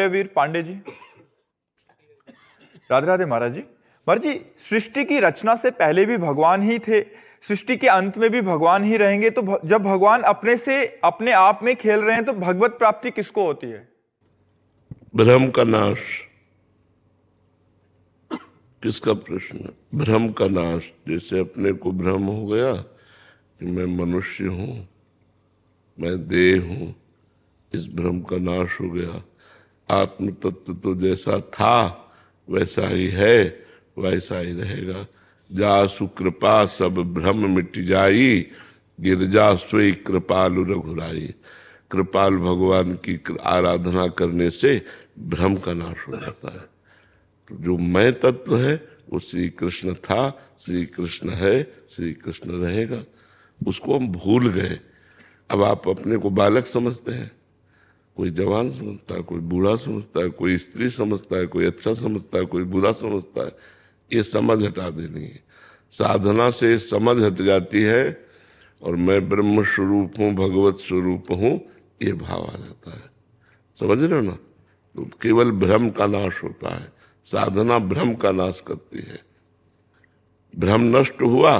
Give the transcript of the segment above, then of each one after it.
वीर पांडे जी, राधे राधे महाराज जी। महाराज जी, सृष्टि की रचना से पहले भी भगवान ही थे, सृष्टि के अंत में भी भगवान ही रहेंगे, तो जब भगवान अपने आप में खेल रहे हैं तो भगवत प्राप्ति किसको होती है? भ्रम का नाश। किसका प्रश्न? भ्रम का नाश। जैसे अपने को भ्रम हो गया कि मैं मनुष्य हूं, मैं देह हूं, इस भ्रम का नाश हो गया। आत्म तत्व तो जैसा था वैसा ही है, वैसा ही रहेगा। जा सुकृपा सब भ्रम मिट जाई, गिरजा सोई कृपालु रघुराई। कृपाल भगवान की आराधना करने से भ्रम का नाश हो जाता है। तो जो मैं तत्व है वो श्री कृष्ण था, श्री कृष्ण है, श्री कृष्ण रहेगा। उसको हम भूल गए। अब आप अपने को बालक समझते हैं, कोई जवान समझता है, कोई बूढ़ा समझता है, कोई स्त्री समझता है, कोई अच्छा समझता है, कोई बुरा समझता है। ये समझ हटा देनी है। साधना से समझ हट जाती है और मैं ब्रह्म स्वरूप हूँ, भगवत स्वरूप हूँ, ये भाव आ जाता है। समझ रहे हो ना? तो केवल भ्रम का नाश होता है। साधना भ्रम का नाश करती है। भ्रम नष्ट हुआ,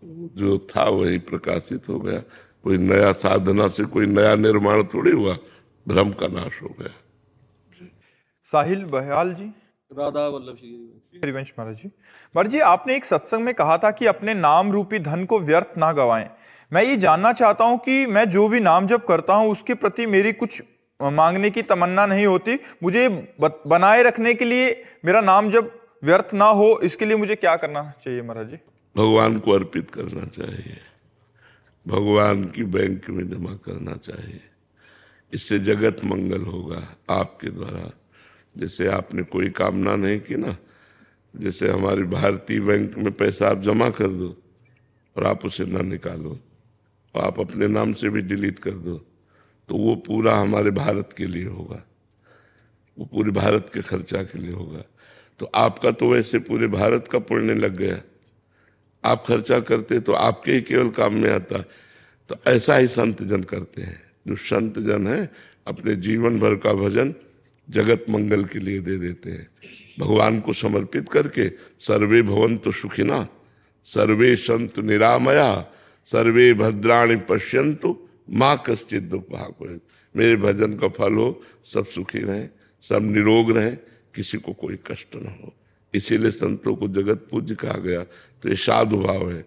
जो था वही प्रकाशित हो गया। कोई नया साधना से कोई नया निर्माण थोड़ी हुआ, भ्रम का नाश हो गया। साहिल बहयाल जी, राधा वल्लभ श्री हरिवंश महाराज जी। महाराज जी, आपने एक सत्संग में कहा था कि अपने नाम रूपी धन को व्यर्थ ना गवाएं। मैं ये जानना चाहता हूं कि मैं जो भी नाम जप करता हूं उसके प्रति मेरी कुछ मांगने की तमन्ना नहीं होती। मुझे बनाए रखने के लिए मेरा नाम जब व्यर्थ ना हो, इसके लिए मुझे क्या करना चाहिए महाराज जी? भगवान को अर्पित करना चाहिए, भगवान की बैंक में जमा करना चाहिए। इससे जगत मंगल होगा आपके द्वारा। जैसे आपने कोई कामना नहीं की ना, जैसे हमारी भारतीय बैंक में पैसा आप जमा कर दो और आप उसे ना निकालो और आप अपने नाम से भी डिलीट कर दो, तो वो पूरा हमारे भारत के लिए होगा, वो पूरे भारत के खर्चा के लिए होगा। तो आपका तो वैसे पूरे भारत का पुण्य लग गया। आप खर्चा करते तो आपके ही केवल काम में आता। तो ऐसा ही संत जन करते हैं। जो संत जन है अपने जीवन भर का भजन जगत मंगल के लिए दे देते हैं। भगवान को समर्पित करके सर्वे भवन्तु सुखिना, सर्वे सन्तु निरामया, सर्वे भद्राणि पश्यन्तु माँ कश्चित् दुःख भाग् भवेत्। मेरे भजन का फल हो, सब सुखी रहें, सब निरोग रहें, किसी को कोई कष्ट न हो। इसीलिए संतों को जगत पूज्य कहा गया। तो ये साधु भाव है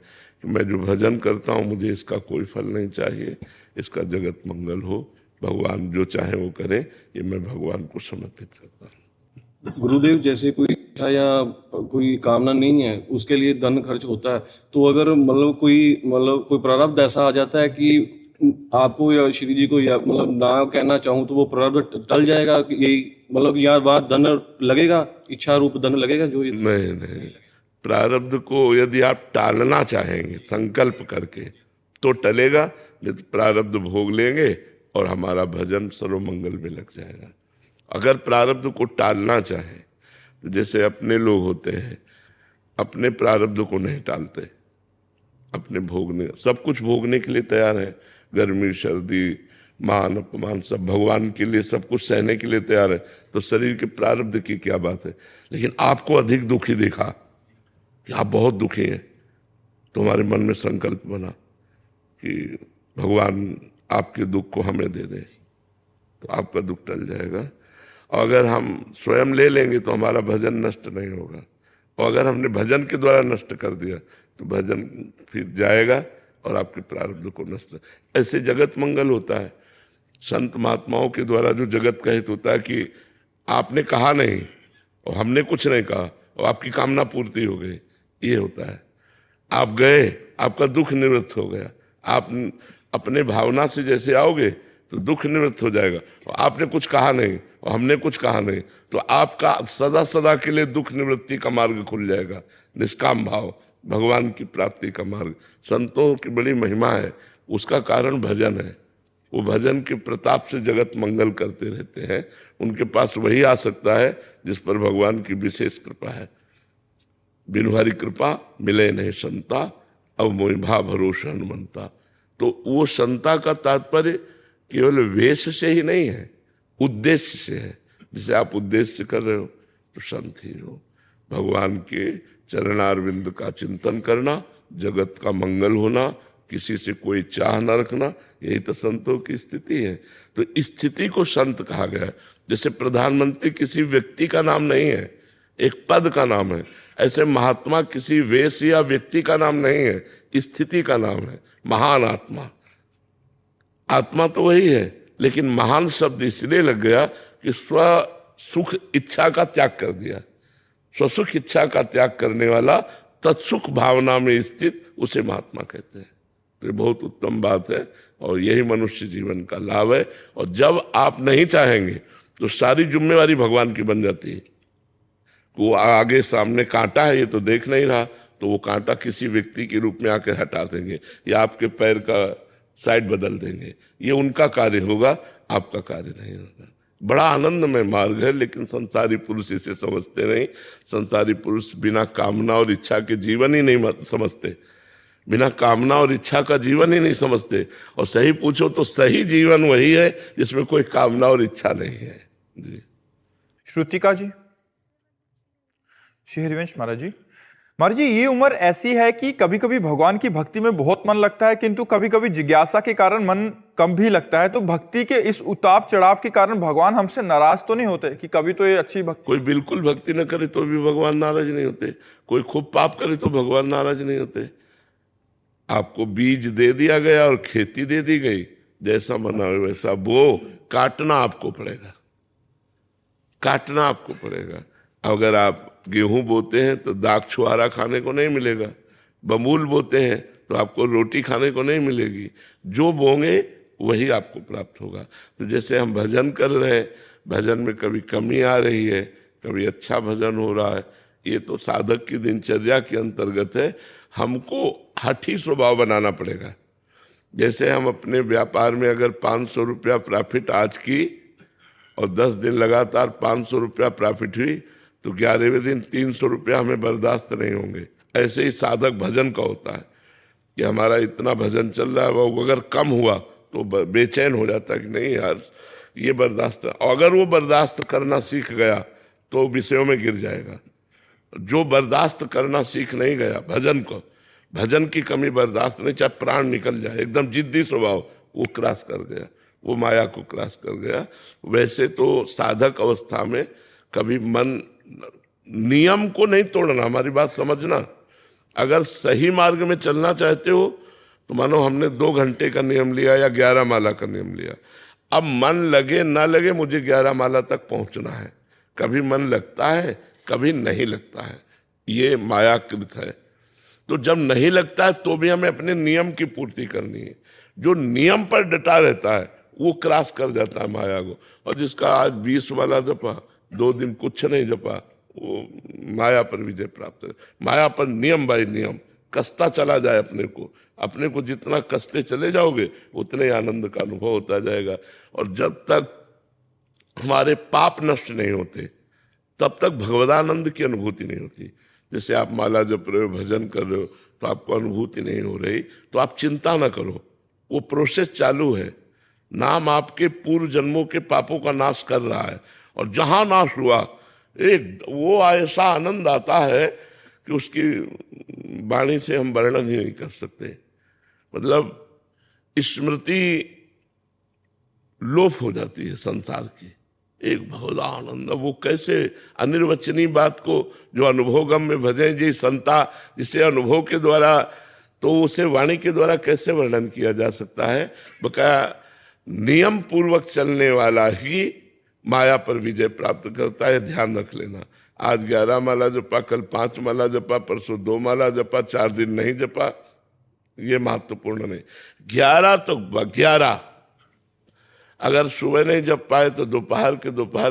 कि मैं जो भजन करता हूँ मुझे इसका कोई फल नहीं चाहिए, इसका जगत मंगल हो, भगवान जो चाहे वो करें, ये मैं भगवान को समर्पित करता हूँ। गुरुदेव, जैसे कोई इच्छा या कोई कामना नहीं है, उसके लिए धन खर्च होता है, तो अगर कोई प्रारब्ध ऐसा आ जाता है कि आपको या श्री जी को या ना कहना चाहूँ तो वो प्रारब्ध टल जाएगा कि यही यहाँ बात धन लगेगा, इच्छा रूप धन लगेगा जो नहीं, प्रारब्ध को यदि आप टालना चाहेंगे संकल्प करके तो टलेगा, नहीं तो प्रारब्ध भोग लेंगे और हमारा भजन सर्वमंगल में लग जाएगा। अगर प्रारब्ध को टालना चाहें तो जैसे अपने लोग होते हैं, अपने प्रारब्ध को नहीं टालते, अपने भोगने सब कुछ भोगने के लिए तैयार है। गर्मी सर्दी मान अपमान सब भगवान के लिए सब कुछ सहने के लिए तैयार है। तो शरीर के प्रारब्ध की क्या बात है। लेकिन आपको अधिक दुखी देखा कि आप बहुत दुखी हैं, तो हमारे मन में संकल्प बना कि भगवान आपके दुख को हमें दे दें, तो आपका दुख टल जाएगा। और अगर हम स्वयं ले लेंगे तो हमारा भजन नष्ट नहीं होगा। और अगर हमने भजन के द्वारा नष्ट कर दिया तो भजन फिर जाएगा और आपके प्रारब्ध को नष्ट। ऐसे जगत मंगल होता है। संत महात्माओं के द्वारा जो जगत का हित होता है कि आपने कहा नहीं और हमने कुछ नहीं कहा और आपकी कामना पूर्ति हो गई, ये होता है। आप गए, आपका दुख निवृत्त हो गया। आप अपने भावना से जैसे आओगे तो दुख निवृत्त हो जाएगा। और आपने कुछ कहा नहीं और हमने कुछ कहा नहीं, तो आपका सदा सदा के लिए दुख निवृत्ति का मार्ग खुल जाएगा। निष्काम भाव, भगवान की प्राप्ति का मार्ग। संतों की बड़ी महिमा है, उसका कारण भजन है। वो भजन के प्रताप से जगत मंगल करते रहते हैं। उनके पास वही आ सकता है जिस पर भगवान की विशेष कृपा है। बिनु हरि कृपा मिले नहीं संता, अब मोहि भा भरोसा हनुमंता। तो वो संता का तात्पर्य केवल वेश से ही नहीं है, उद्देश्य से है। जिसे आप उद्देश्य से कर रहे हो तो संत ही हो। भगवान के चरणारविंद का चिंतन करना, जगत का मंगल होना, किसी से कोई चाह न रखना, यही तो संतों की स्थिति है। तो इस स्थिति को संत कहा गया। जैसे प्रधानमंत्री किसी व्यक्ति का नाम नहीं है, एक पद का नाम है, ऐसे महात्मा किसी वेश या व्यक्ति का नाम नहीं है, स्थिति का नाम है। महान आत्मा, आत्मा तो वही है, लेकिन महान शब्द इसलिए लग गया कि स्व सुख इच्छा का त्याग कर दिया। स्वसुख इच्छा का त्याग करने वाला, तत्सुख भावना में स्थित, उसे महात्मा कहते हैं। तो ये बहुत उत्तम बात है और यही मनुष्य जीवन का लाभ है। और जब आप नहीं चाहेंगे तो सारी जिम्मेवारी भगवान की बन जाती है। वो आगे सामने कांटा है, ये तो देख नहीं रहा, तो वो कांटा किसी व्यक्ति के रूप में आकर हटा देंगे या आपके पैर का साइड बदल देंगे। ये उनका कार्य होगा, आपका कार्य नहीं होगा। बड़ा आनंदमय मार्ग है, लेकिन संसारी पुरुष इसे समझते नहीं। संसारी पुरुष बिना कामना और इच्छा के जीवन ही नहीं समझते, बिना कामना और इच्छा का जीवन ही नहीं समझते। और सही पूछो तो सही जीवन वही है जिसमें कोई कामना और इच्छा नहीं है। जी। श्रुतिका जी, श्री हरिवंश महाराज जी। महाराज जी, ये उम्र ऐसी है कि कभी कभी भगवान की भक्ति में बहुत मन लगता है, किंतु कभी कभी जिज्ञासा के कारण मन कम भी लगता है। तो भक्ति के इस उतार चढ़ाव के कारण भगवान हमसे नाराज तो नहीं होते कि कभी तो ये अच्छी भक्ति? कोई बिल्कुल भक्ति न करे तो भी भगवान नाराज नहीं होते, कोई खूब पाप करे तो भगवान नाराज नहीं होते। आपको बीज दे दिया गया और खेती दे दी गई, जैसा मना वैसा बो, काटना आपको पड़ेगा, काटना आपको पड़ेगा। अगर आप गेहूं बोते हैं तो दाग छुआरा खाने को नहीं मिलेगा, बमूल बोते हैं तो आपको रोटी खाने को नहीं मिलेगी। जो बोंगे वही आपको प्राप्त होगा। तो जैसे हम भजन कर रहे हैं, भजन में कभी कमी आ रही है, कभी अच्छा भजन हो रहा है, ये तो साधक की दिनचर्या के अंतर्गत है। हमको हठी स्वभाव बनाना पड़ेगा। जैसे हम अपने व्यापार में अगर 500 रुपया प्रॉफिट आज की और 10 दिन लगातार 500 रुपया प्रॉफिट हुई, तो 11वें दिन 300 रुपया हमें बर्दाश्त नहीं होंगे। ऐसे ही साधक भजन का होता है कि हमारा इतना भजन चल रहा है, वो अगर कम हुआ तो बेचैन हो जाता है कि नहीं यार ये बर्दाश्त। अगर वो बर्दाश्त करना सीख गया तो विषयों में गिर जाएगा। जो बर्दाश्त करना सीख नहीं गया भजन को, भजन की कमी बर्दाश्त नहीं, चाहे प्राण निकल जाए, एकदम जिद्दी स्वभाव, वो क्रॉस कर गया, वो माया को क्रॉस कर गया। वैसे तो साधक अवस्था में कभी मन, नियम को नहीं तोड़ना, हमारी बात समझना। अगर सही मार्ग में चलना चाहते हो तो मानो हमने 2 घंटे का नियम लिया या 11 माला का नियम लिया। अब मन लगे ना लगे मुझे 11 माला तक पहुंचना है। कभी मन लगता है, कभी नहीं लगता है, ये मायाकृत है। तो जब नहीं लगता है तो भी हमें अपने नियम की पूर्ति करनी है। जो नियम पर डटा रहता है वो क्रॉस कर जाता है माया को। और जिसका आज 20 माला जपा, 2 दिन कुछ नहीं जपा, वो माया पर विजय प्राप्त है। माया पर नियम बाई नियम कसता चला जाए अपने को जितना कसते चले जाओगे उतने ही आनंद का अनुभव होता जाएगा। और जब तक हमारे पाप नष्ट नहीं होते तब तक भगवदानंद की अनुभूति नहीं होती। जैसे आप माला जप रहे हो, भजन कर रहे हो, तो आपको अनुभूति नहीं हो रही, तो आप चिंता ना करो, वो प्रोसेस चालू है। नाम आपके पूर्व जन्मों के पापों का नाश कर रहा है। और जहां नाश हुआ, एक वो ऐसा आनंद आता है कि उसकी वाणी से हम वर्णन ही नहीं कर सकते। मतलब स्मृति लोप हो जाती है संसार की, एक भगवदा आनंद। वो कैसे अनिर्वचनीय बात को जो अनुभवगम में भजे जी संता, जिसे अनुभव के द्वारा, तो उसे वाणी के द्वारा कैसे वर्णन किया जा सकता है। बकाया नियम पूर्वक चलने वाला ही माया पर विजय प्राप्त करता है, ध्यान रख लेना। आज 11 माला जपा, कल 5 माला जपा, परसों 2 माला जपा, 4 दिन नहीं जपा, ये महत्वपूर्ण नहीं। 11 तो 11, अगर सुबह नहीं जप पाए तो दोपहर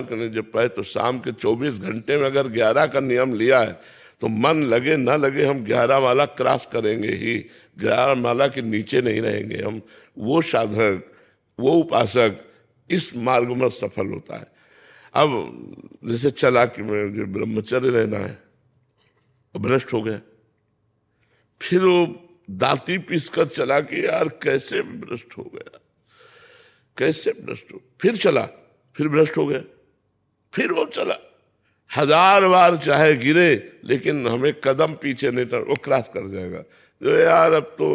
के नहीं जप पाए तो शाम के 24 घंटे में अगर 11 का नियम लिया है तो मन लगे ना लगे हम 11 माला क्रॉस करेंगे ही, 11 माला के नीचे नहीं रहेंगे हम। वो साधक, वो उपासक इस मार्ग में सफल होता है। अब जैसे चला कि मैं जो ब्रह्मचर्य रहना है, भ्रष्ट हो गया, फिर वो दांती पीसकर चला कि यार कैसे भ्रष्ट हो गया, कैसे भ्रष्ट हो, फिर चला, फिर भ्रष्ट हो गया। फिर वो चला, 1000 बार चाहे गिरे लेकिन हमें कदम पीछे नहीं वो क्रॉस कर जाएगा। जो यार अब तो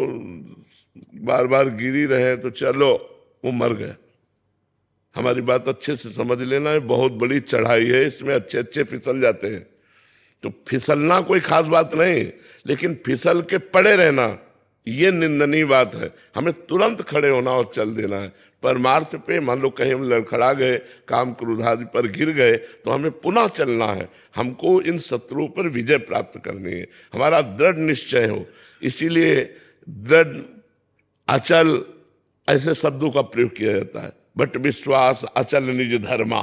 बार बार गिर ही रहे हैं तो चलो, वो मर गया। हमारी बात अच्छे से समझ लेना है, बहुत बड़ी चढ़ाई है, इसमें अच्छे अच्छे फिसल जाते हैं। तो फिसलना कोई खास बात नहीं, लेकिन फिसल के पड़े रहना ये निंदनीय बात है। हमें तुरंत खड़े होना और चल देना है। परमार्थ पे मान लो कहीं हम लड़खड़ा गए, काम क्रोध आदि पर गिर गए, तो हमें पुनः चलना है। हमको इन शत्रुओं पर विजय प्राप्त करनी है, हमारा दृढ़ निश्चय हो। इसीलिए दृढ़, अचल ऐसे शब्दों का प्रयोग किया जाता है। बट विश्वास अचल निज धर्मा,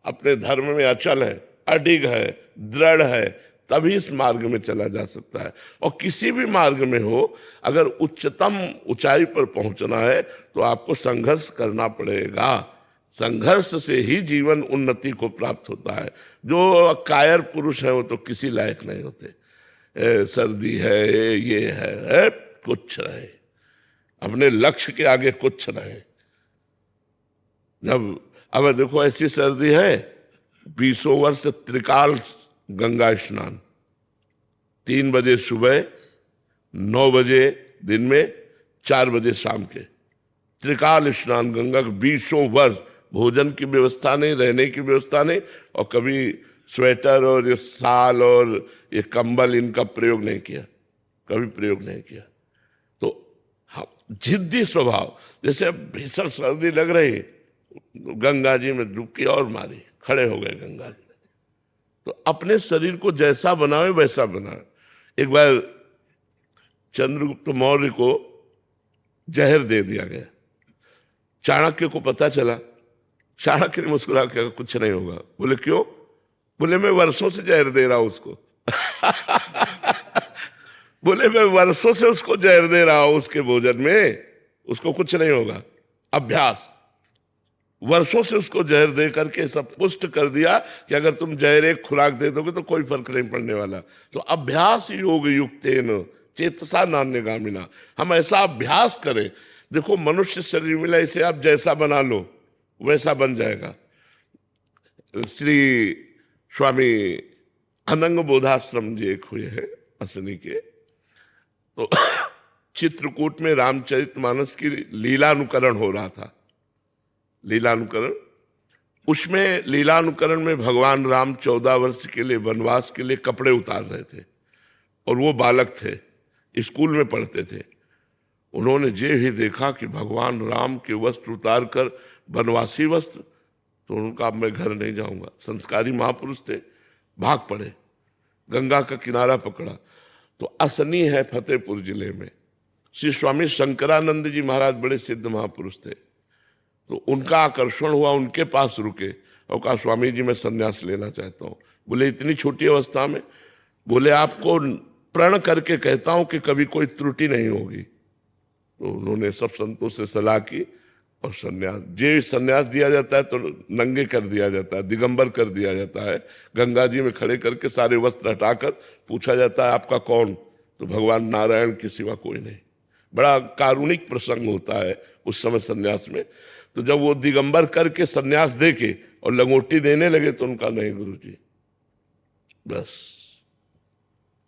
अपने धर्म में अचल है, अडिग है, दृढ़ है, तभी इस मार्ग में चला जा सकता है। और किसी भी मार्ग में हो, अगर उच्चतम ऊंचाई पर पहुंचना है तो आपको संघर्ष करना पड़ेगा। संघर्ष से ही जीवन उन्नति को प्राप्त होता है। जो कायर पुरुष है वो तो किसी लायक नहीं होते। सर्दी है, ये है, कुछ रहे, अपने लक्ष्य के आगे कुछ रहे। जब अब देखो ऐसी सर्दी है, 20 वर्ष त्रिकाल गंगा स्नान, 3 बजे सुबह, 9 बजे दिन में, 4 बजे शाम के, त्रिकाल स्नान गंगा के 20 वर्ष। भोजन की व्यवस्था नहीं, रहने की व्यवस्था नहीं, और कभी स्वेटर और ये शाल और ये कंबल इनका प्रयोग नहीं किया, कभी प्रयोग नहीं किया। तो हाँ, जिद्दी स्वभाव। जैसे अब भीषण सर्दी लग रही, गंगा जी में डुबकी और मारी, खड़े हो गए गंगा जी। तो अपने शरीर को जैसा बनावे वैसा बनावे। एक बार चंद्रगुप्त मौर्य को जहर दे दिया गया, चाणक्य को पता चला। चाणक्य ने मुस्कुरा के कुछ नहीं होगा। बोले क्यों? बोले मैं वर्षों से जहर दे रहा हूं उसको। बोले मैं वर्षों से उसको जहर दे रहा हूं उसके भोजन में, उसको कुछ नहीं होगा। अभ्यास, वर्षों से उसको जहर दे करके सब पुष्ट कर दिया कि अगर तुम जहर एक खुराक दे दोगे तो कोई फर्क नहीं पड़ने वाला। तो अभ्यास योग युक्तेन चेतसा नान्यगामिना, हम ऐसा अभ्यास करें। देखो मनुष्य शरीर मिला, इसे आप जैसा बना लो वैसा बन जाएगा। श्री स्वामी अनंग बोधाश्रम जी एक हुए हैं असनी के, तो चित्रकूट में रामचरितमानस की लीलानुकरण हो रहा था। लीलानुकरण, उसमें लीलानुकरण में भगवान राम 14 वर्ष के लिए वनवास के लिए कपड़े उतार रहे थे, और वो बालक थे, स्कूल में पढ़ते थे। उन्होंने जे ही देखा कि भगवान राम के वस्त्र उतार कर वनवासी वस्त्र, तो उनका अब मैं घर नहीं जाऊंगा। संस्कारी महापुरुष थे, भाग पड़े, गंगा का किनारा पकड़ा। तो असनी है फतेहपुर जिले में, श्री स्वामी शंकरानंद जी महाराज बड़े सिद्ध महापुरुष थे। तो उनका आकर्षण हुआ, उनके पास रुके और कहा स्वामी जी मैं संन्यास लेना चाहता हूँ। बोले इतनी छोटी अवस्था में? बोले आपको प्रण करके कहता हूँ कि कभी कोई त्रुटि नहीं होगी। तो उन्होंने सब संतों से सलाह की और संन्यास, जे संन्यास दिया जाता है तो नंगे कर दिया जाता है, दिगंबर कर दिया जाता है। गंगा जी में खड़े करके सारे वस्त्र हटाकर पूछा जाता है आपका कौन? तो भगवान नारायण के सिवा कोई नहीं। बड़ा कारुणिक प्रसंग होता है उस समय संन्यास में। तो जब वो दिगंबर करके संन्यास दे के और लंगोटी देने लगे तो उनका नहीं गुरुजी, बस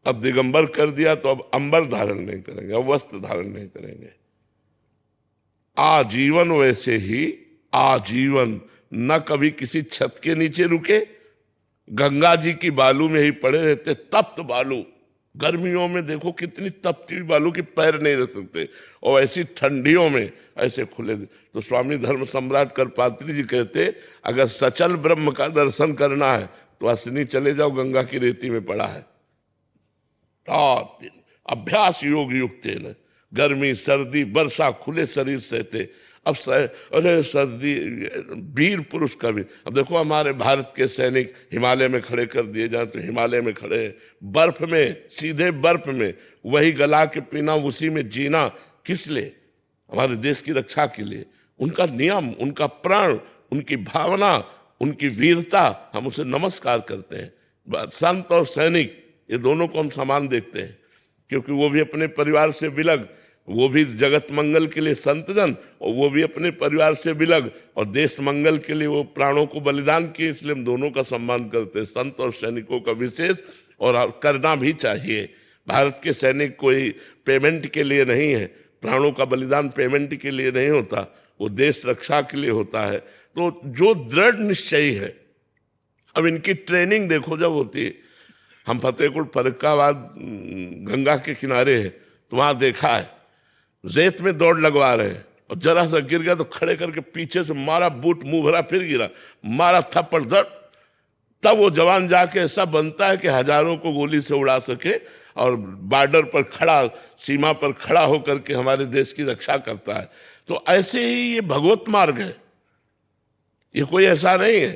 अब दिगंबर कर दिया तो अब अंबर धारण नहीं करेंगे, अब वस्त्र धारण नहीं करेंगे। आजीवन वैसे ही आजीवन, न कभी किसी छत के नीचे रुके, गंगा जी की बालू में ही पड़े रहते। तप्त बालू, गर्मियों में देखो कितनी तपती हुई बालू की पैर नहीं रख सकते, और ऐसी ठंडियों में ऐसे खुले। तो स्वामी धर्म सम्राट करपात्री जी कहते अगर सचल ब्रह्म का दर्शन करना है तो असनी चले जाओ, गंगा की रेती में पड़ा है। रात दिन अभ्यास योग युक्त, गर्मी सर्दी वर्षा खुले शरीर सहते। अब अरे सर्दी, वीर पुरुष का भी, अब देखो हमारे भारत के सैनिक हिमालय में खड़े कर दिए जाए तो हिमालय में खड़े हैं, बर्फ में, सीधे बर्फ में, वही गला के पीना, उसी में जीना, किस लिए? हमारे देश की रक्षा के लिए। उनका नियम, उनका प्राण, उनकी भावना, उनकी वीरता, हम उसे नमस्कार करते हैं। संत और सैनिक ये दोनों को हम समान देखते हैं, क्योंकि वो भी अपने परिवार से विलग, वो भी जगत मंगल के लिए संतजन, और वो भी अपने परिवार से विलग, और देश मंगल के लिए वो प्राणों को बलिदान किए, इसलिए हम दोनों का सम्मान करते हैं, संत और सैनिकों का विशेष, और करना भी चाहिए। भारत के सैनिक कोई पेमेंट के लिए नहीं है, प्राणों का बलिदान पेमेंट के लिए नहीं होता, वो देश रक्षा के लिए होता है। तो जो दृढ़ निश्चयी है, अब इनकी ट्रेनिंग देखो जब होती है, हम फतेहपुर फर्रुखाबाद गंगा के किनारे हैं, तो वहां देखा है रेत में दौड़ लगवा रहे हैं, और जरा सा गिर गया तो खड़े करके पीछे से मारा, बूट मुंह भरा, फिर गिरा, मारा थप्पड़ दर्द, तब वो जवान जाके ऐसा बनता है कि हजारों को गोली से उड़ा सके, और बॉर्डर पर खड़ा, सीमा पर खड़ा होकर के हमारे देश की रक्षा करता है। तो ऐसे ही ये भगवत मार्ग है, ये कोई ऐसा नहीं है।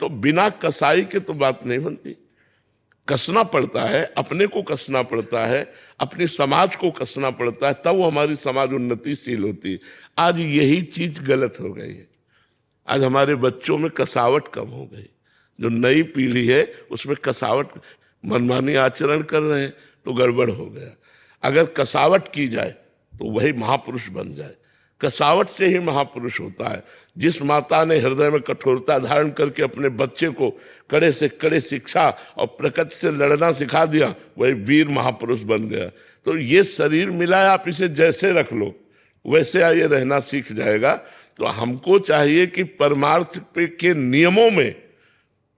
तो बिना कसाई के तो बात नहीं बनती, कसना पड़ता है, अपने को कसना पड़ता है, अपने समाज को कसना पड़ता है, तब वो हमारी समाज उन्नतिशील होती है। आज यही चीज गलत हो गई है, आज हमारे बच्चों में कसावट कम हो गई, जो नई पीढ़ी है उसमें कसावट, मनमानी आचरण कर रहे हैं तो गड़बड़ हो गया। अगर कसावट की जाए तो वही महापुरुष बन जाए, कसावट से ही महापुरुष होता है। जिस माता ने हृदय में कठोरता धारण करके अपने बच्चे को कड़े से कड़े शिक्षा और प्रकृति से लड़ना सिखा दिया, वही वीर महापुरुष बन गया। तो ये शरीर मिला है, आप इसे जैसे रख लो वैसे ये रहना सीख जाएगा। तो हमको चाहिए कि परमार्थ के नियमों में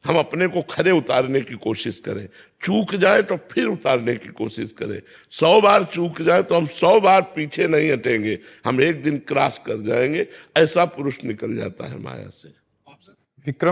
हम अपने को खरे उतारने की कोशिश करें, चूक जाए तो फिर उतारने की कोशिश करें। 100 बार चूक जाए तो हम 100 बार पीछे नहीं हटेंगे, हम एक दिन क्रॉस कर जाएंगे। ऐसा पुरुष निकल जाता है माया से। विक्रम